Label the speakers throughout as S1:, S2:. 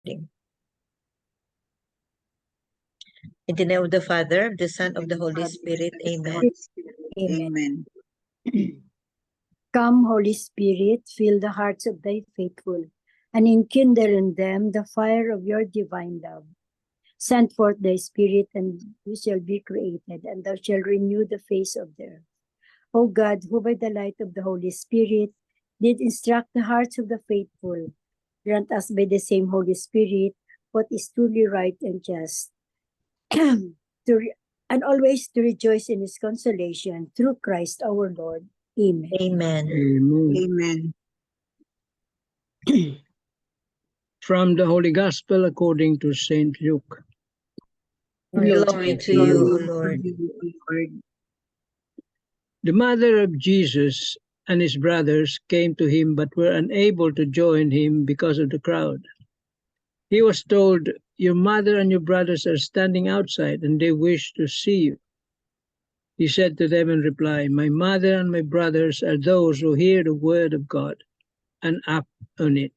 S1: offering. In the name of the Father, of the Son, of the Holy Spirit. Amen.
S2: Amen.
S3: Come, Holy Spirit, fill the hearts of thy faithful, and enkindle in them the fire of your divine love. Send forth thy Spirit, and you shall be created, and thou shalt renew the face of the earth. O God, who by the light of the Holy Spirit did instruct the hearts of the faithful, grant us by the same Holy Spirit what is truly right and just, and always to rejoice in his consolation through Christ our Lord. Amen.
S1: Amen.
S2: Amen.
S4: From the Holy Gospel according to Saint Luke.
S1: Glory to you, O Lord.
S4: The mother of Jesus and his brothers came to him but were unable to join him because of the crowd. He was told, "Your mother and your brothers are standing outside and they wish to see you." He said to them in reply, "My mother and my brothers are those who hear the word of God and act on it."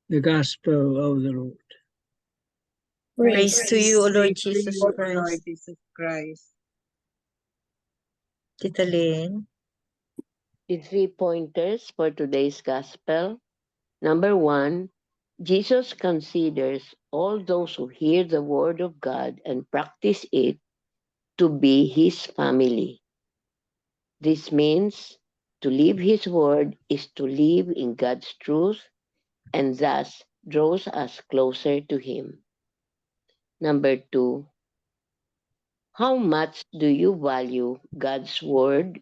S4: The Gospel of the Lord.
S1: Praise to you, O Lord Jesus
S2: Lord
S1: Christ.
S2: Jesus Christ.
S1: Tita Lynn.
S5: The 3 pointers for today's gospel. Number 1, Jesus considers all those who hear the word of God and practice it to be his family. This means to live his word is to live in God's truth and thus draws us closer to him. Number 2, how much do you value God's word,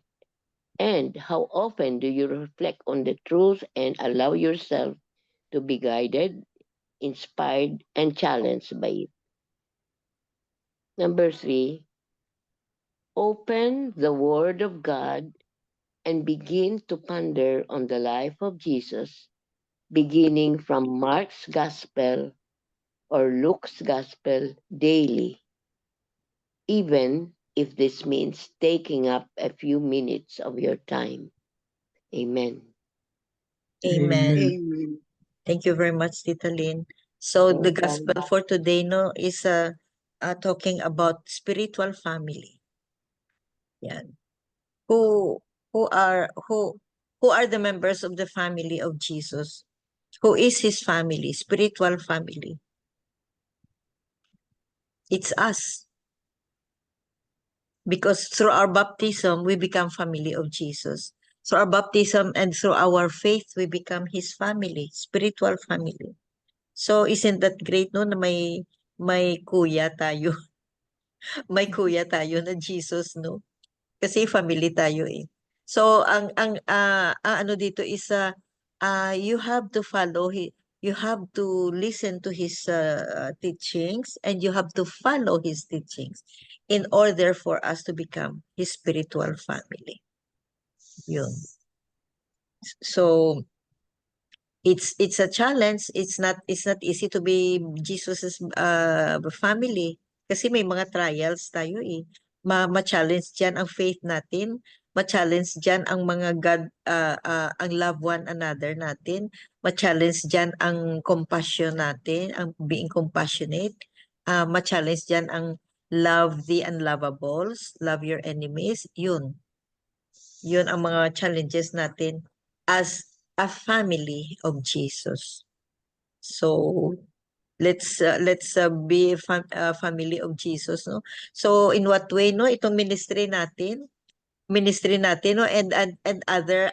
S5: and how often do you reflect on the truth and allow yourself to be guided, inspired, and challenged by it? Number 3, open the Word of God and begin to ponder on the life of Jesus, beginning from Mark's Gospel or Luke's Gospel daily, even if this means taking up a few minutes of your time. Amen.
S1: Amen.
S2: Amen.
S1: Thank you very much, Tita Lynn. So the gospel for today is talking about spiritual family. Yan. Who are the members of the family of Jesus? Who is his family, spiritual family? It's us. Because through our baptism, we become family of Jesus. Through our baptism and through our faith, we become his family, spiritual family. So isn't that great, no, na may kuya tayo. May kuya tayo na Jesus, no? Kasi family tayo eh. So ang ano dito is you have to follow you have to listen to his teachings, and you have to follow his teachings in order for us to become his spiritual family. Yun. So it's a challenge. It's not easy to be Jesus's family kasi may mga trials tayo eh. Ma-challenge diyan ang faith natin, ma-challenge diyan ang mga ang love one another natin, ma-challenge diyan ang compassion natin, ang being compassionate, ma-challenge diyan ang love the unlovables, love your enemies, yun. Yun ang mga challenges natin as a family of Jesus. So let's be family of Jesus, no? So in what way, no, itong ministry natin no, and other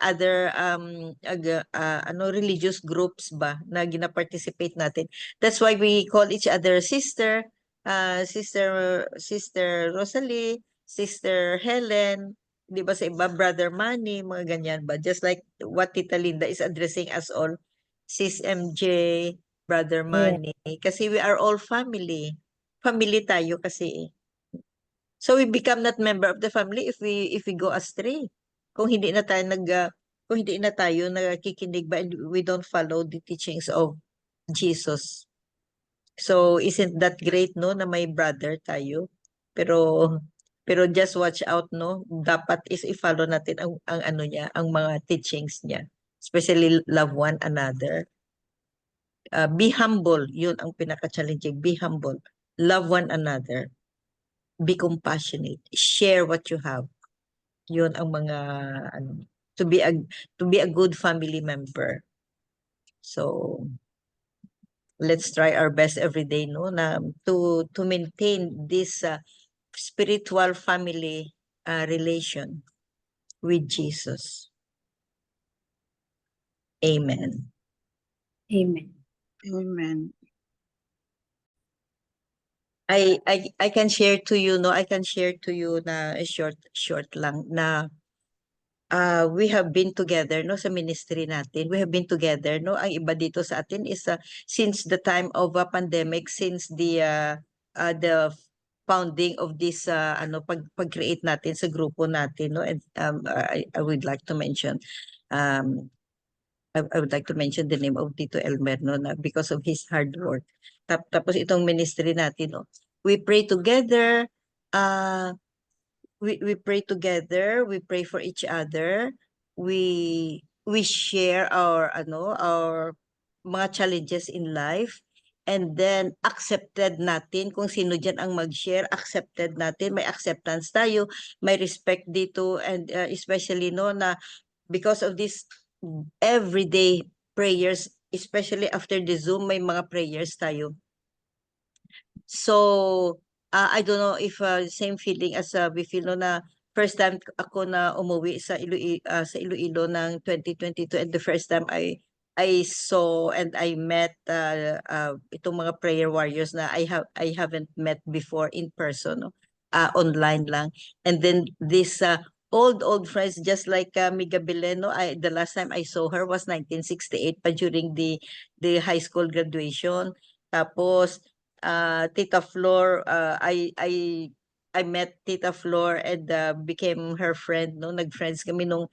S1: religious groups ba na gina-participate natin. That's why we call each other sister, sister Rosalie, sister Helen, di ba, sa iba brother Manny, mga ganyan ba, just like what Tita Linda is addressing us all, sis MJ, brother Manny, kasi we are all family tayo kasi eh. So we become not member of the family if we go astray. Kung hindi na tayo nakikinig ba and we don't follow the teachings of Jesus. So isn't that great, no, na may brother tayo? Pero just watch out, no. Dapat is i-follow natin ang ano niya, ang mga teachings niya. especially love one another. Be humble, yun ang pinaka-challenging. Be humble. Love one another. Be compassionate. Share what you have. Yun ang mga ano, to be a good family member. So let's try our best every day, no, na to maintain this spiritual family relation with Jesus. Amen.
S3: Amen.
S2: Amen.
S1: I can share to you, no, I can share to you na short lang na we have been together, no, sa ministry natin. We have been together, no. Ang iba dito sa atin is since the time of pandemic, since the founding of this pag-create natin sa grupo natin, no. And I would like to mention I would like to mention the name of Tito Elmer, no, na because of his hard work. Tapos itong ministry natin, no, we pray together, we pray together, we pray for each other, we share our mga challenges in life, and then accepted natin kung sino diyan ang mag-share, accepted natin, may acceptance tayo, may respect dito, and especially, no, na because of this everyday prayers, especially after the Zoom, may mga prayers tayo. So, I don't know if same feeling as we feel, no, na first time ako na umuwi sa Iloilo ng 2022, and the first time I saw and I met itong mga prayer warriors na I haven't met before in person, no, online lang. And then this old friends, just like Miga Bileno, the last time I saw her was 1968 pa, during the high school graduation. Tapos Tita Flor, I met Tita Flor and became her friend, no. Nag-friends kami nung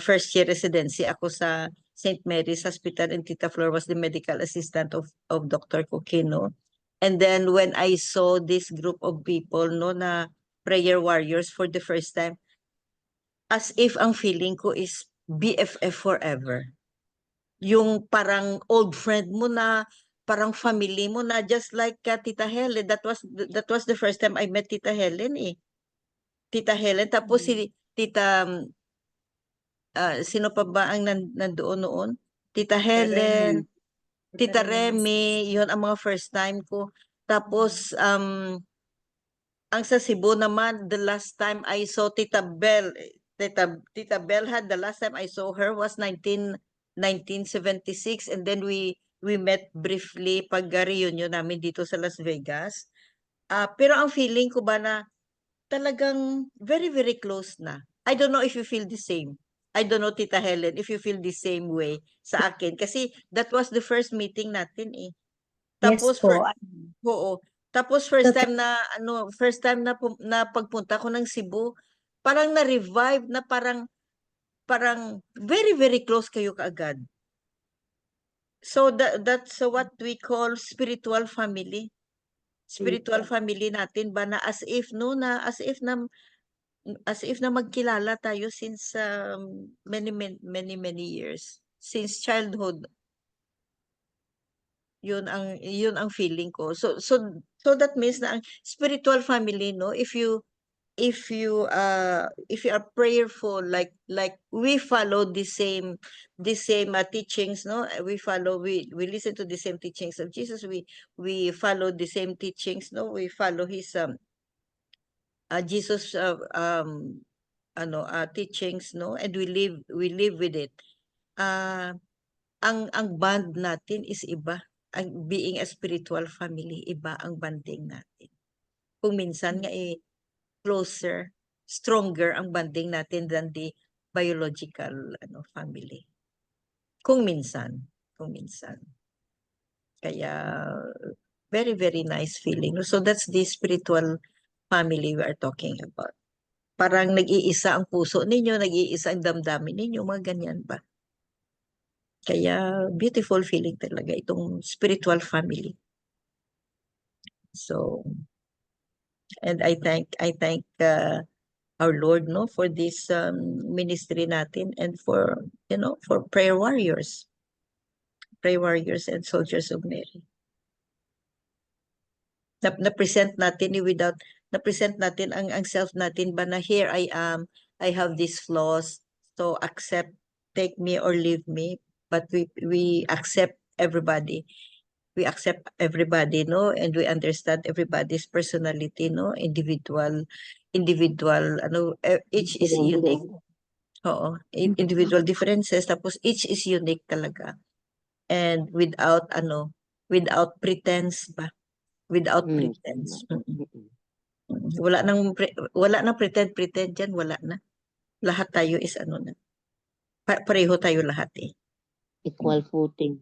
S1: first year residency ako sa St. Mary's Hospital, and Tita Flor was the medical assistant of Dr. Coquino. And then when I saw this group of people, no, na prayer warriors for the first time, as if ang feeling ko is BFF forever. Yung parang old friend mo na, parang family mo na, just like Tita Helen. That was the first time I met Tita Helen, eh. Tita Helen, tapos si Tita sino pa ba ang nandoon noon? Tita Helen, Tita Remy, yun ang mga first time ko. Tapos ang sa Cebu naman, the last time I saw Tita Bell, Tita Bell had, the last time I saw her was 1976, and then we met briefly pag reunion namin dito sa Las Vegas. Pero ang feeling ko ba na talagang very, very close na. I don't know if you feel the same. I don't know, Tita Helen, if you feel the same way sa akin. Kasi that was the first meeting natin, eh. Tapos
S3: Yes po.
S1: oo. Tapos first time na pagpunta ko ng Cebu, parang na-revive na, parang very, very close kayo kaagad. So that's what we call spiritual family. Spiritual family natin ba, na as if na magkilala tayo since many years, since childhood. Yun ang feeling ko. So that means na ang spiritual family, no, if you are prayerful, like we follow the same teachings, no, we listen to the same teachings of Jesus, we follow the same teachings, no, we follow his Jesus teachings, no, and we live with it. Ang bond natin is iba. Ang being a spiritual family, iba ang bonding natin. Kung minsan nga closer, stronger ang bonding natin than the biological family. Kung minsan. Kaya very, very nice feeling. So that's the spiritual family we are talking about. Parang nag-iisa ang puso ninyo, nag-iisa ang damdamin ninyo, mga ganyan ba? Kaya beautiful feeling talaga itong spiritual family. So, and I thank our Lord, no, for this ministry natin and for, for prayer warriors and soldiers of Mary. Na-present natin na-present natin ang self natin ba na here I am, I have these flaws, so accept, take me or leave me, but we accept everybody. We accept everybody, no, and we understand everybody's personality, no, individual, each is unique. Oo, individual differences, tapos each is unique talaga. And without pretense ba? Without pretense. Wala nang pretend diyan, wala na. Lahat tayo is na. Pareho tayo lahat eh.
S5: Equal footing.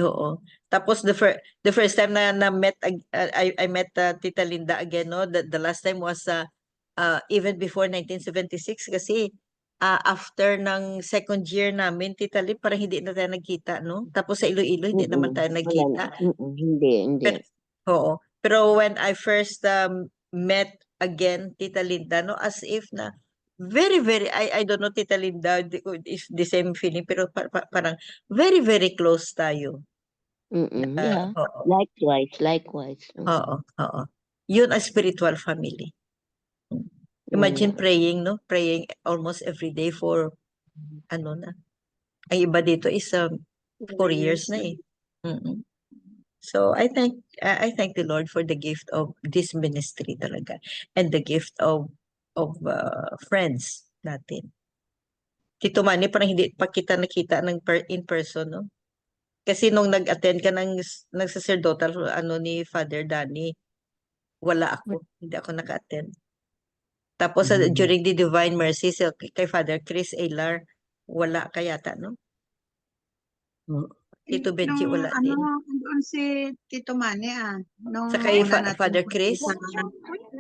S1: Oo. Tapos the first time na met I met Tita Linda again, no. The last time was even before 1976 kasi after ng second year namin, Tita Lynn, parang hindi na tayo nagkita, no? Tapos sa Iloilo, hindi naman tayo nagkita.
S5: Hindi.
S1: Oo. Pero when I first met again Tita Linda, no, as if na very, very, I don't know, Tita Linda, if the same feeling, pero parang very, very close tayo.
S5: Yeah.
S1: Oo.
S5: Likewise.
S1: Oo. Yun ang spiritual family. Imagine praying, no? Praying almost every day for, na. Ang iba dito is 4 years na eh. So I thank the Lord for the gift of this ministry talaga, and the gift of friends natin. Tito Manny, parang hindi pa kita nakita in person, no? Kasi nung nag-attend ka ng sacerdotal ni Father Danny, wala ako, hindi ako naka-attend. Tapos during the Divine Mercy kay Father Chris Aylar, wala ka yata, no? Tito Benji, wala din.
S2: Doon si Tito Manny nung
S1: Sa kay
S2: una natin
S1: Father Chris?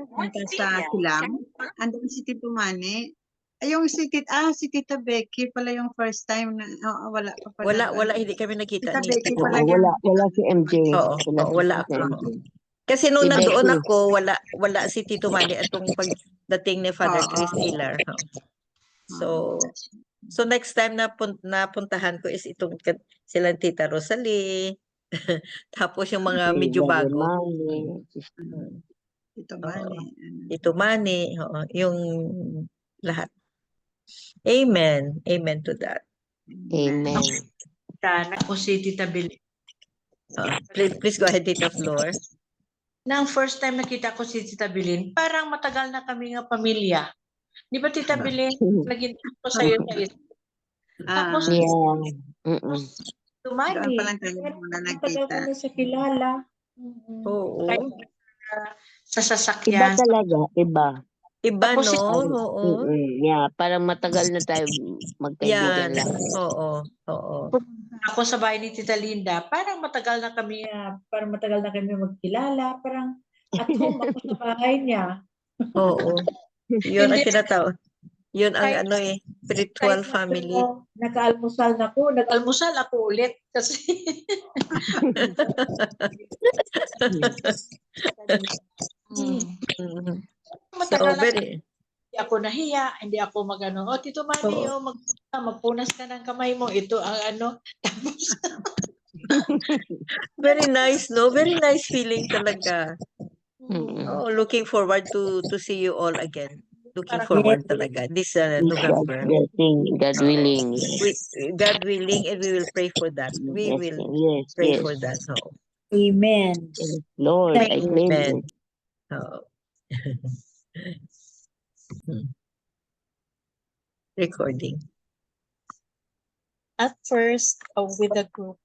S2: punta sa Silang, andun si Tito Manny. Yung si Tita Becky pala yung first time na wala pa pala.
S1: Wala, hindi kami nakita
S2: Tita
S1: ni
S2: Becky
S1: Tito
S2: pala
S1: Manny.
S5: Wala si MJ.
S1: Oo, wala
S5: si
S1: ako.
S5: MJ.
S1: Kasi nung
S5: Si
S1: nandoon
S5: Becky.
S1: ako, wala si Tito Manny atong pagdating ni Father Chris Aylar. So next time na puntahan ko is itong silang Tita Rosalie. Tapos yung mga medyo bago.
S2: Tito Manny.
S1: Tito Manny, yung lahat. Amen. Amen to that.
S5: Amen.
S6: Ako si Tita Bilin.
S1: Please go ahead, Tita Flor.
S6: Nang first time nakita ko si Tita Bilin, parang matagal na kami nga pamilya. Di ba, Tita Bilin? Naging ko sa'yo sa isa. Tapos, tumani.
S2: Doon pa lang tayo muna
S6: Matagal
S2: nagkita.
S6: ko na sa kilala.
S1: Oo.
S6: Sa
S5: Iba
S6: sasakyan.
S5: talaga, iba.
S1: Iba,
S6: Tapos
S1: no? Oo.
S5: Yeah, parang matagal na tayo magkaibigan
S1: Yan.
S5: lang.
S1: Oo.
S6: Ako sa bahay ni Tita Linda, parang matagal na kami magkilala. Parang at home ako sa bahay niya.
S1: Oo. Yun ang
S6: Hindi.
S1: tinatawag. Yun ang
S6: Kahit-
S1: spiritual
S6: Kahit
S1: family.
S6: nag-almusal ako ulit kasi
S1: So, very.
S6: hindi ako nahiya, hindi ako magano. Tito Manny, magpunas ka ng kamay mo. Ito ang Tapos,
S1: Very nice, no? Very nice feeling talaga. Oh, looking forward to see you all again. Looking forward talaga this November.
S5: God willing.
S1: God willing, and we will pray for that. We will pray for that. Oh.
S3: Amen.
S5: Lord, I claim
S1: Amen.
S5: it.
S1: Oh. Recording.
S7: At first, with the group,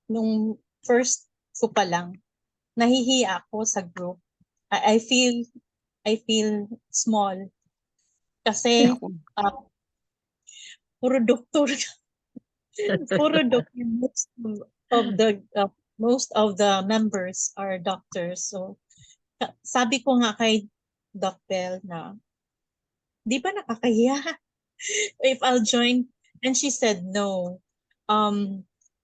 S7: nung first ko pa lang, nahihiya ako sa group. I feel small. Kasi, puro doktor. Puro doktor. Most of the members are doctors. So, sabi ko nga kay Doc Bell na, di ba nakakahiya? If I'll join, and she said no.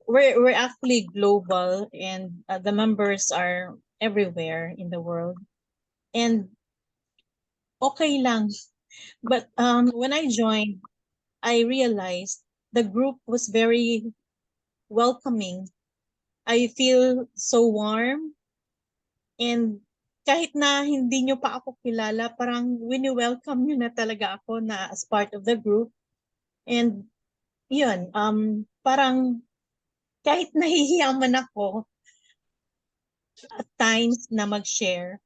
S7: We're actually global, and the members are everywhere in the world, and okay lang. But when I joined, I realized the group was very welcoming. I feel so warm, and kahit na hindi nyo pa ako kilala, parang wini-welcome nyo na talaga ako na as part of the group. And yun, parang kahit nahihiya man ako at times na mag-share,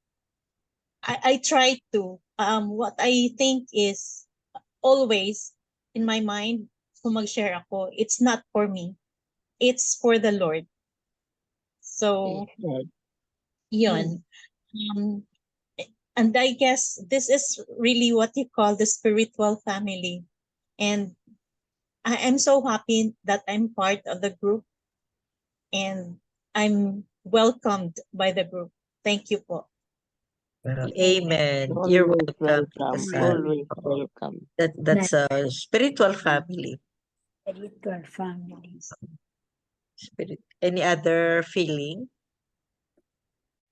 S7: I try to. What I think is always in my mind, kung mag-share ako, it's not for me. It's for the Lord. So,
S5: Yes.
S7: yun. And I guess this is really what you call the spiritual family. And I'm so happy that I'm part of the group and I'm welcomed by the group. Thank you po.
S1: Amen. You're
S5: Always
S1: welcome,
S5: welcome.
S1: Kasal.
S5: Always
S1: Oo.
S5: welcome.
S1: That's a spiritual family.
S3: Spiritual families.
S1: Any other feeling?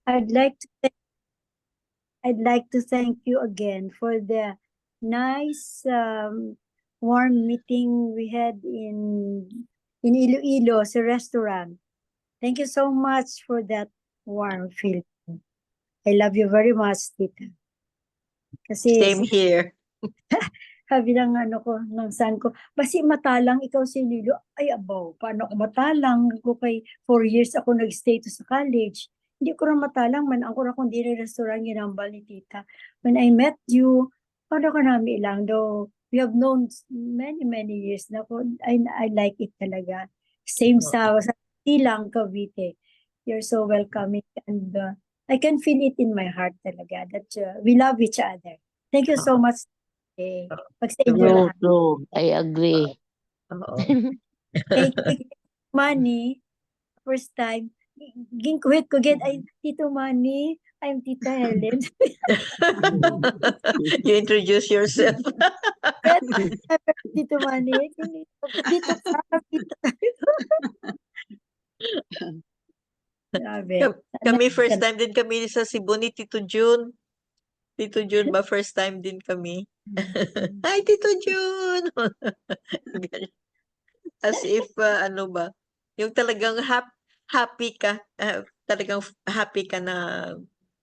S3: I'd like to thank you again for the nice warm meeting we had in Iloilo, sa restaurant. Thank you so much for that warm feeling. I love you very much, Tita. Kasi
S1: Same here.
S3: sabi ng ng son ko, basi matalang ikaw si Lilo. Ay, abaw, paano ako matalang? Ko kay 4 years ako nag-stay to sa college. Hindi ko rin matalang man ako na kung di rin restaurant ginambal ni Tita. When I met you, paano ka namin ilang? Though we have known many years na ko. I like it talaga. Same sa Silang, Cavite. You're so welcoming and I can feel it in my heart talaga that we love each other. Thank you so much. Pag-sa inyo
S5: True,
S3: lahat.
S5: true. I agree.
S1: Oo.
S3: Take money first time. Ginkuhit ko get ay Tito Manny, I'm Tita Helen.
S1: You introduce yourself.
S3: Tito Manny, dito sa dito. Grabe.
S1: Kami first time din kami sa Cebu ni Tito June. Tito June ba first time din kami? Hi Tito June. As if ano ba, yung talagang happy ka, talagang happy ka na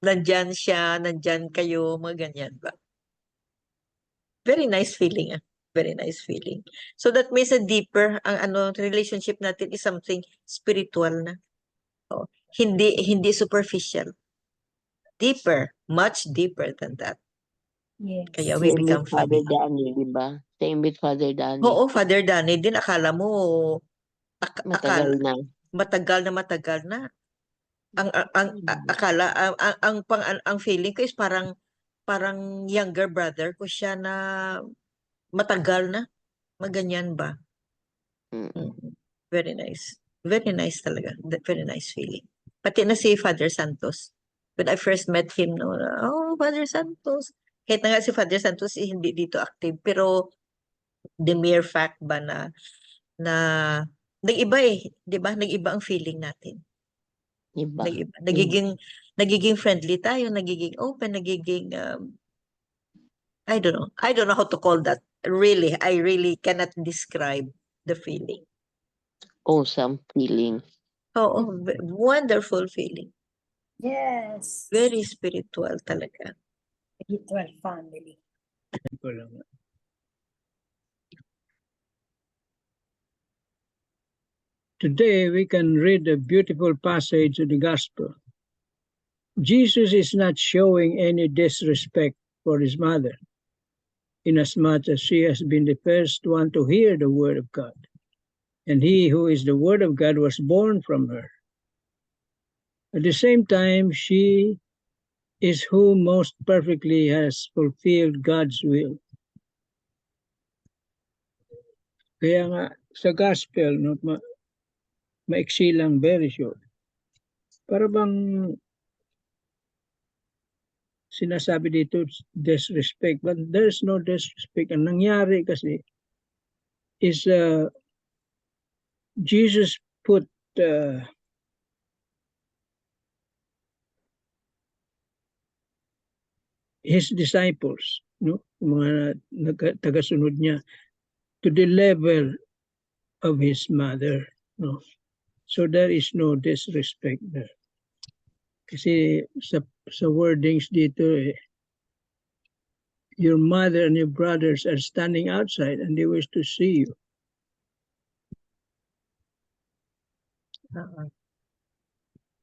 S1: nandyan siya, nandyan kayo, mga ganyan ba? Very nice feeling. Very nice feeling. So that means a deeper ang relationship natin is something spiritual na. Oh, hindi superficial. Deeper, much deeper than that.
S3: Yes.
S1: Kaya we
S5: Same
S1: become
S5: with Father
S1: family.
S5: Danny, di ba? Same with Father Danny.
S1: Oo, Father Danny din akala mo
S5: Matagal na.
S1: matagal na. Akala ang feeling ko is parang younger brother ko siya na matagal na. Maganyan ba? Very nice. Very nice talaga. Very nice feeling. Pati na si Father Santos. When I first met him, no, oh, Father Santos. Kahit na nga si Father Santos hindi dito active. Pero the mere fact ba na nag-iba di ba? Nag-iba ang feeling natin.
S5: Iba.
S1: Nag-iba. Nagiging friendly tayo, nagiging open, nagiging I don't know how to call that. Really, I really cannot describe the feeling.
S5: Awesome feeling.
S1: Oo, wonderful feeling.
S3: Yes.
S1: Very spiritual talaga.
S3: Spiritual family.
S4: Today we can read a beautiful passage of the gospel. Jesus is not showing any disrespect for his mother, inasmuch as she has been the first one to hear the word of God, and he who is the word of God was born from her. At the same time, she is who most perfectly has fulfilled God's will. Kaya nga sa gospel, no, maiksi lang, very short. Para bang sinasabi dito disrespect, but there's no disrespect. Ang nangyari kasi is Jesus put his disciples, no? Mga tagasunod niya, to the level of his mother, no? So there is no disrespect there. Kasi sa wordings dito, your mother and your brothers are standing outside and they wish to see you.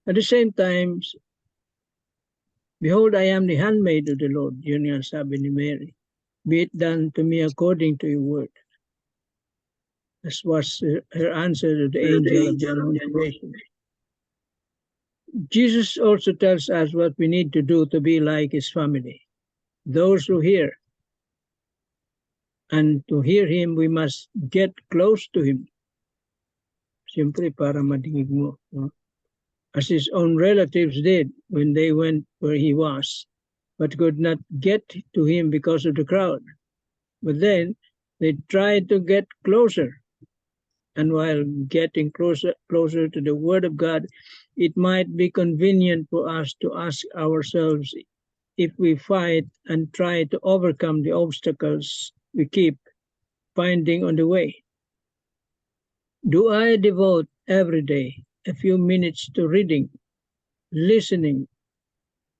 S4: At the same time, behold, I am the handmaid of the Lord. Yun nga sabi ni Mary. Be it done to me according to your word. This was her answer to the angel of the Annunciation. Jesus also tells us what we need to do to be like his family. Those who hear. And to hear him, we must get close to him. Siyempre, para madinig mo. No? As his own relatives did when they went where he was, but could not get to him because of the crowd. But then they tried to get closer. And while getting closer to the Word of God, it might be convenient for us to ask ourselves if we fight and try to overcome the obstacles we keep finding on the way. Do I devote every day a few minutes to reading, listening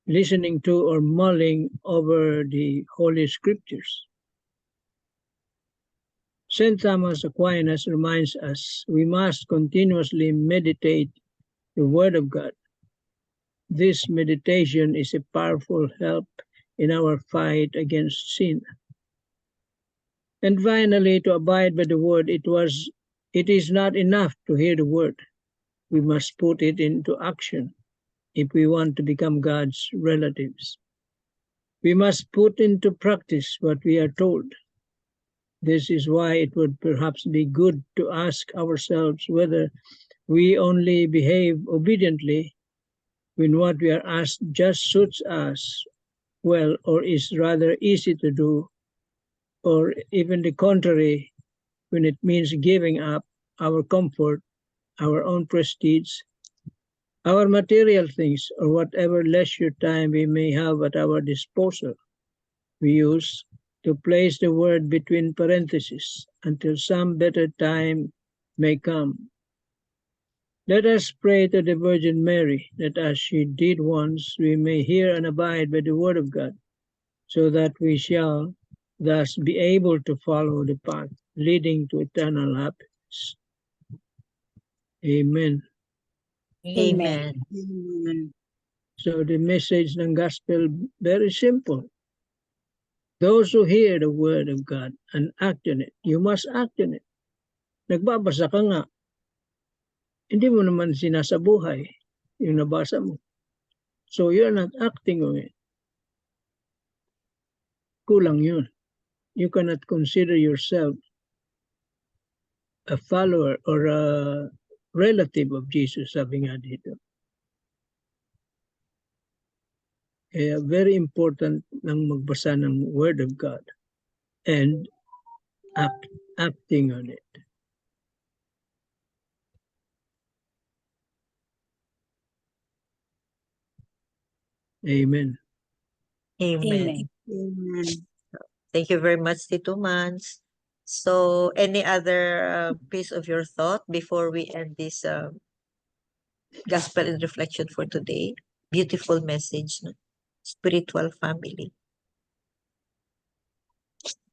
S4: to or mulling over the Holy Scriptures? St. Thomas Aquinas reminds us we must continuously meditate the Word of God. This meditation is a powerful help in our fight against sin. And finally, to abide by the Word, it is not enough to hear the Word. We must put it into action if we want to become God's relatives. We must put into practice what we are told. This is why it would perhaps be good to ask ourselves whether we only behave obediently when what we are asked just suits us well or is rather easy to do, or even the contrary, when it means giving up our comfort, our own prestige, our material things, or whatever leisure time we may have at our disposal. We use to place the word between parentheses until some better time may come. Let us pray to the Virgin Mary that as she did once, we may hear and abide by the word of God, so that we shall thus be able to follow the path leading to eternal happiness. Amen.
S1: Amen.
S2: Amen.
S4: So the message ng gospel, very simple. Those who hear the word of God and act on it, you must act on it. Nagbabasa ka nga, hindi mo naman sinasabuhay yung nabasa mo. So you're not acting on it. Kulang yun. You cannot consider yourself a follower or a relative of Jesus, sabi nga dito. Kaya very important ng magbasa ng Word of God and acting on it. Amen.
S1: Amen.
S2: Amen.
S1: Thank you very much, Tito Mans. So, any other piece of your thought before we end this gospel and reflection for today? Beautiful message, no? Spiritual family.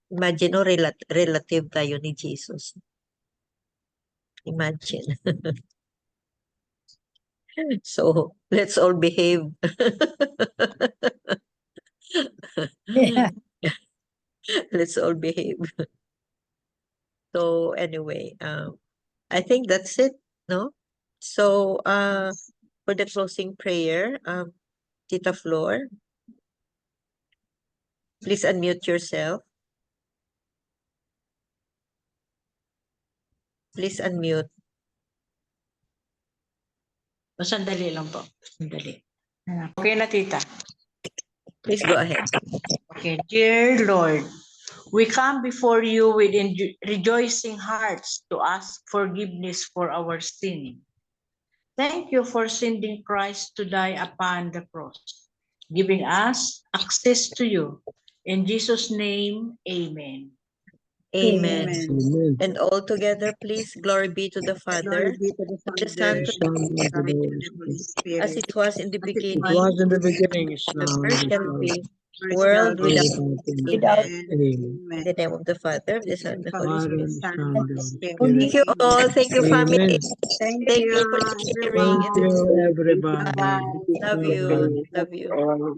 S1: Imagine, no, relative tayo ni Jesus. Imagine. So, let's all behave.
S3: Yeah.
S1: Let's all behave. So, anyway, I think that's it, no? So, for the closing prayer, Tita Flor, please unmute yourself. Please unmute.
S6: Sandali lang po. Sandali. Okay na, tita.
S1: Please go ahead.
S6: Okay. Dear Lord, we come before you with rejoicing hearts to ask forgiveness for our sin. Thank you for sending Christ to die upon the cross. giving us access to you. In Jesus' name, amen.
S1: Amen.
S2: Amen.
S4: Amen.
S1: And all together, please, glory be to the
S2: Glory
S1: Father,
S2: be to the
S1: the Son,
S2: Father,
S1: to
S4: The Son and
S1: the
S4: to the
S1: Spirit,
S4: Holy
S2: the Holy
S4: Spirit.
S1: as
S2: Spirit.
S1: it was in the
S2: As it
S4: It
S1: beginning,
S4: was in the
S2: was
S4: beginning, is now,
S1: ever
S4: and is
S1: shall
S4: now,
S1: be,
S2: first
S1: world
S2: shall be.
S1: without
S4: without end.
S3: Without
S2: Amen.
S4: Amen.
S1: in
S2: Amen.
S1: the name of the Father, the Son, and the Holy
S4: Father,
S1: Spirit.
S4: and the
S2: Son,
S4: Son, and
S2: Holy
S4: the Holy
S2: Spirit.
S3: only
S1: Thank you all. Thank you, family.
S4: Spirit. Amen.
S2: Thank
S1: Thank
S2: you.
S1: you for sharing.
S2: Everyone.
S1: And
S4: Thank you, everybody.
S2: Bye-bye.
S1: love
S4: Bye-bye.
S1: you. Love you.
S5: all